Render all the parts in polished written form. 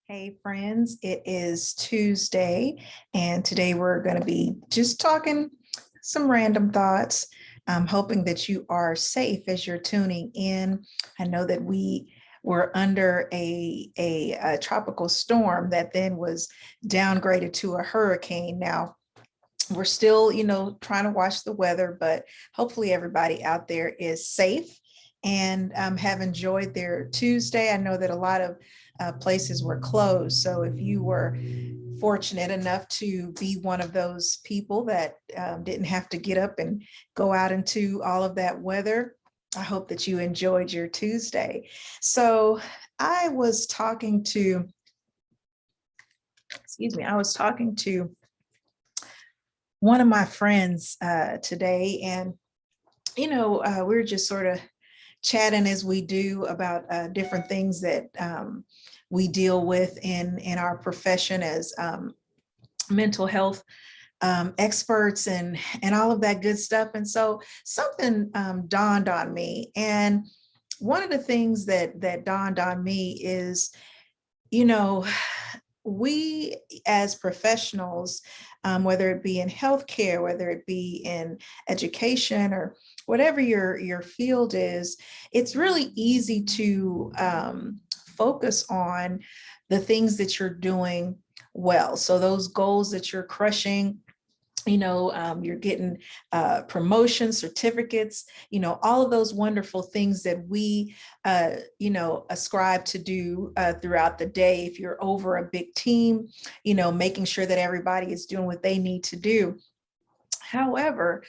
Hey friends, it is Tuesday, and today we're going to be just talking some random thoughts. I'm hoping that you are safe as you're tuning in. I know that we were under a tropical storm that then was downgraded to a hurricane. Now, we're still, trying to watch the weather, but hopefully everybody out there is safe and have enjoyed their Tuesday. I know that a lot of places were closed. So if you were fortunate enough to be one of those people that didn't have to get up and go out into all of that weather, I hope that you enjoyed your Tuesday. So I was talking to, I was talking to one of my friends today, and we were just sort of chatting as we do about different things that we deal with in our profession as mental health experts and all of that good stuff. And so something dawned on me, and one of the things that dawned on me is, you know, we as professionals, whether it be in healthcare, whether it be in education, or whatever your field is, it's really easy to focus on the things that you're doing well. So those goals that you're crushing, you're getting promotions, certificates, all of those wonderful things that we, ascribe to do throughout the day. If you're over a big team, making sure that everybody is doing what they need to do. However,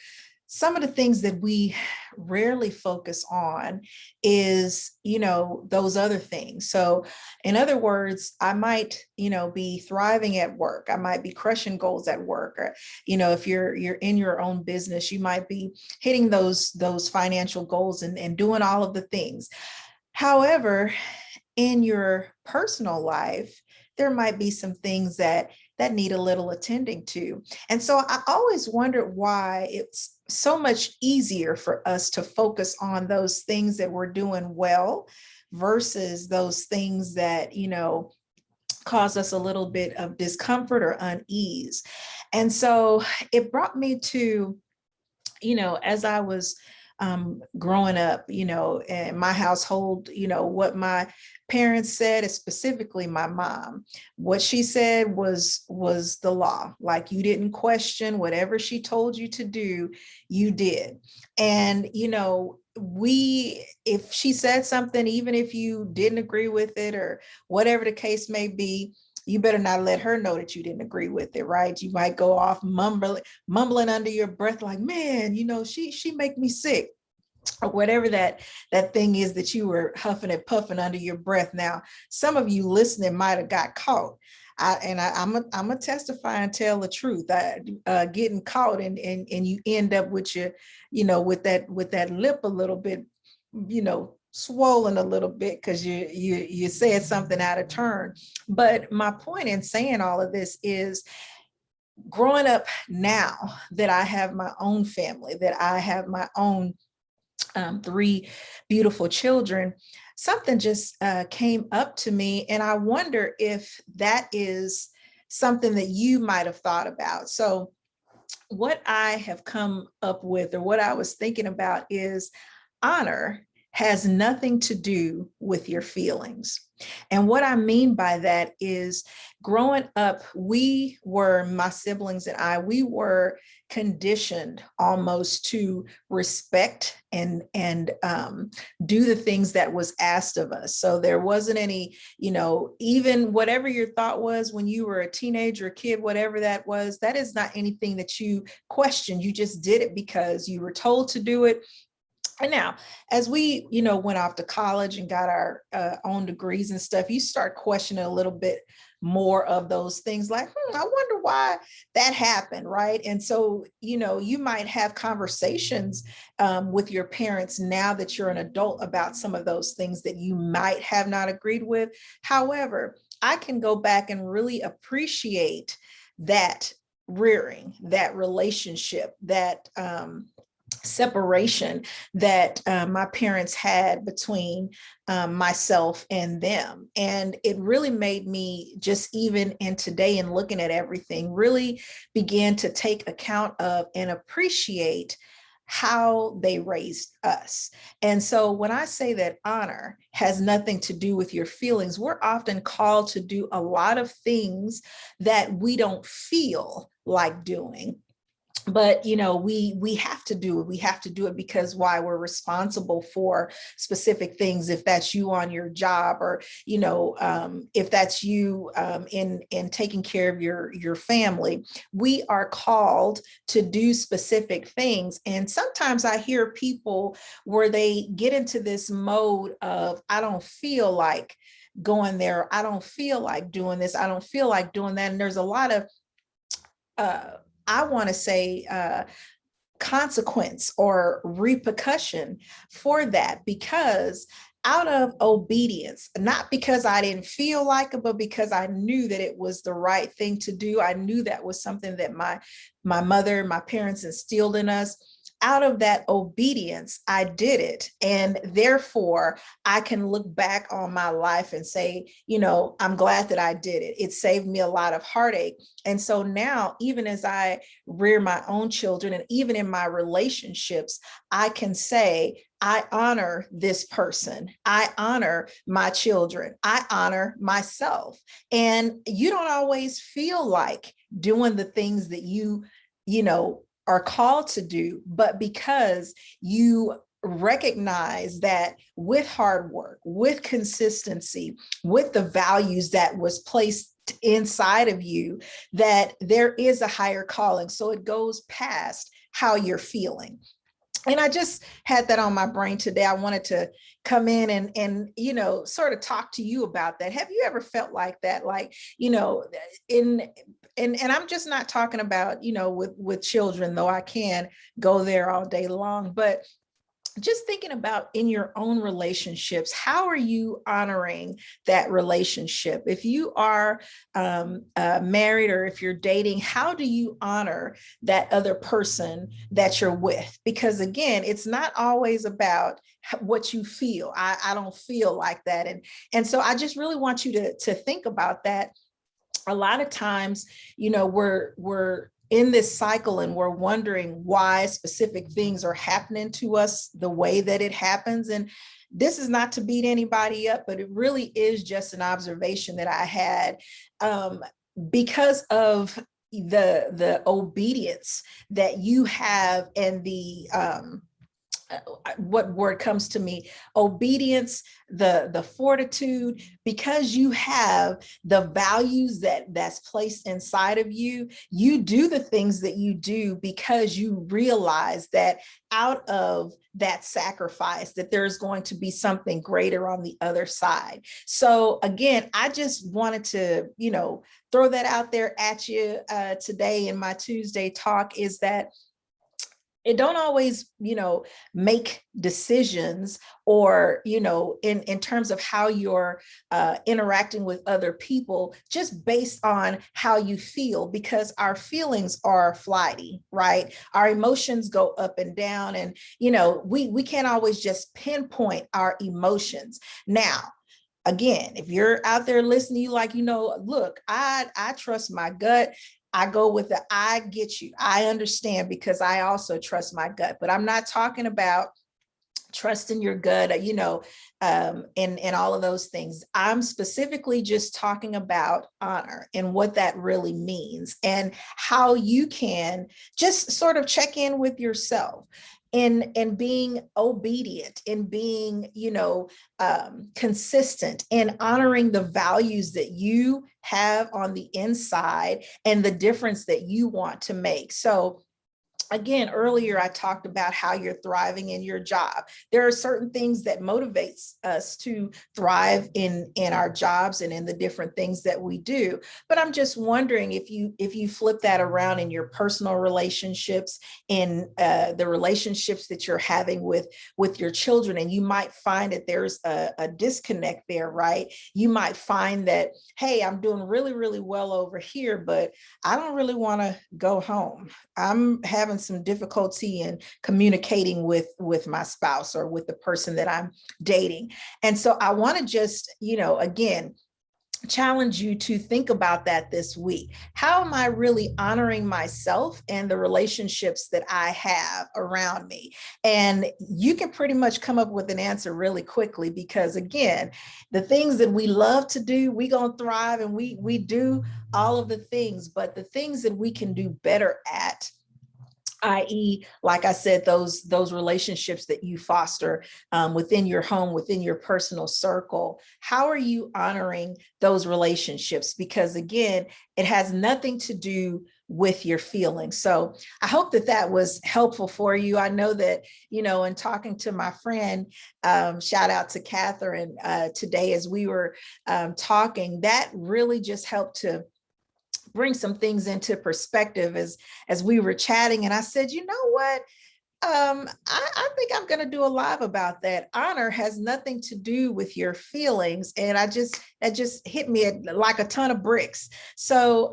some of the things that we rarely focus on is, those other things. So in other words, I might, be thriving at work. I might be crushing goals at work. Or, if you're in your own business, you might be hitting those financial goals and doing all of the things. However, in your personal life, there might be some things that need a little attending to. And so I always wondered why it's so much easier for us to focus on those things that we're doing well versus those things that, cause us a little bit of discomfort or unease. And so it brought me to, as I was growing up, in my household, what my parents said, specifically my mom, what she said was the law. Like, you didn't question whatever she told you to do, you did. And, if she said something, even if you didn't agree with it or whatever the case may be, you better not let her know that you didn't agree with it, right? You might go off mumbling under your breath, like, man, she make me sick, or whatever that thing is that you were huffing and puffing under your breath. Now, some of you listening might have got caught. I'm a testify and tell the truth. Getting caught and you end up with your, with that lip a little bit, swollen a little bit because you said something out of turn. But my point in saying all of this is, growing up now that I have my own family, that I have my own three beautiful children, something just came up to me. And I wonder if that is something that you might have thought about. So what I have come up with, or what I was thinking about, is honor has nothing to do with your feelings. And what I mean by that is, growing up, my siblings and I, we were conditioned almost to respect and do the things that was asked of us. So there wasn't any, even whatever your thought was when you were a teenager, a kid, whatever that was, that is not anything that you questioned. You just did it because you were told to do it. And now, as we, went off to college and got our own degrees and stuff, you start questioning a little bit more of those things, like, I wonder why that happened, right? And so, you might have conversations with your parents now that you're an adult about some of those things that you might have not agreed with. However, I can go back and really appreciate that rearing, that relationship, that separation that my parents had between myself and them. And it really made me, just even in today and looking at everything, really began to take account of and appreciate how they raised us. And so when I say that honor has nothing to do with your feelings, we're often called to do a lot of things that we don't feel like doing. But we have to do it. We have to do it because why? We're responsible for specific things. If that's you on your job, or if that's you in taking care of your family, we are called to do specific things. And sometimes I hear people where they get into this mode of, I don't feel like going there, I don't feel like doing this, I don't feel like doing that. And there's a lot of I want to say consequence or repercussion for that, because out of obedience, not because I didn't feel like it, but because I knew that it was the right thing to do. I knew that was something that my mother, my parents instilled in us. Out of that obedience, I did it. And therefore, I can look back on my life and say, I'm glad that I did it. It saved me a lot of heartache. And so now, even as I rear my own children, and even in my relationships, I can say, I honor this person. I honor my children. I honor myself. And you don't always feel like doing the things that you are called to do, but because you recognize that with hard work, with consistency, with the values that was placed inside of you, that there is a higher calling. So it goes past how you're feeling. And I just had that on my brain today. I wanted to come in and sort of talk to you about that. Have you ever felt like that? Like, in and I'm just not talking about, with children, though I can go there all day long, but just thinking about in your own relationships, how are you honoring that relationship? If you are married, or if you're dating, how do you honor that other person that you're with? Because again, it's not always about what you feel. I don't feel like that. And so I just really want you to think about that. A lot of times, we're in this cycle and we're wondering why specific things are happening to us the way that it happens. And this is not to beat anybody up, but it really is just an observation that I had, because of the obedience that you have, and the what word comes to me, obedience, the fortitude, because you have the values that's placed inside of you. You do the things that you do because you realize that out of that sacrifice, that there's going to be something greater on the other side. So again, I just wanted to throw that out there at you today in my Tuesday talk, is that it don't always, make decisions, or, in terms of how you're interacting with other people, just based on how you feel, because our feelings are flighty, right? Our emotions go up and down, and, we can't always just pinpoint our emotions. Now, again, if you're out there listening, you like, look, I trust my gut. I go with the, I get you. I understand, because I also trust my gut, but I'm not talking about trusting your gut, and all of those things. I'm specifically just talking about honor and what that really means, and how you can just sort of check in with yourself, and being obedient, and being, consistent, and honoring the values that you have on the inside, and the difference that you want to make. So again, earlier I talked about how you're thriving in your job. There are certain things that motivates us to thrive in our jobs and in the different things that we do. But I'm just wondering if you flip that around in your personal relationships, in the relationships that you're having with your children, and you might find that there's a disconnect there, right? You might find that, hey, I'm doing really, really well over here, but I don't really want to go home. I'm having having some difficulty in communicating with my spouse or with the person that I'm dating. And so I want to just, again, challenge you to think about that this week. How am I really honoring myself and the relationships that I have around me? And you can pretty much come up with an answer really quickly, because again, the things that we love to do, we gonna thrive, and we do all of the things, but the things that we can do better at, i.e., like I said, those relationships that you foster within your home, within your personal circle. How are you honoring those relationships? Because again, it has nothing to do with your feelings. So I hope that that was helpful for you. I know that, in talking to my friend, shout out to Catherine today, as we were talking, that really just helped to bring some things into perspective as we were chatting. And I said, you know what? I think I'm going to do a live about that. Honor has nothing to do with your feelings. And that just hit me like a ton of bricks. So,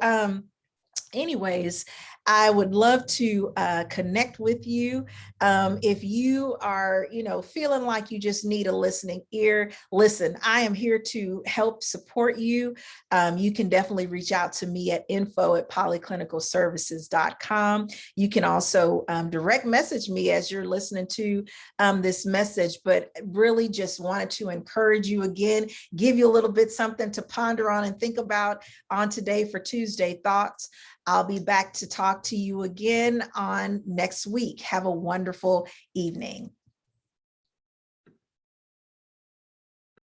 anyways, I would love to connect with you. If you are, feeling like you just need a listening ear, listen, I am here to help support you. You can definitely reach out to me at info@polyclinicalservices.com. You can also direct message me as you're listening to this message, but really just wanted to encourage you again, give you a little bit something to ponder on and think about on today for Tuesday Thoughts. I'll be back to talk to you again on next week. Have a wonderful evening.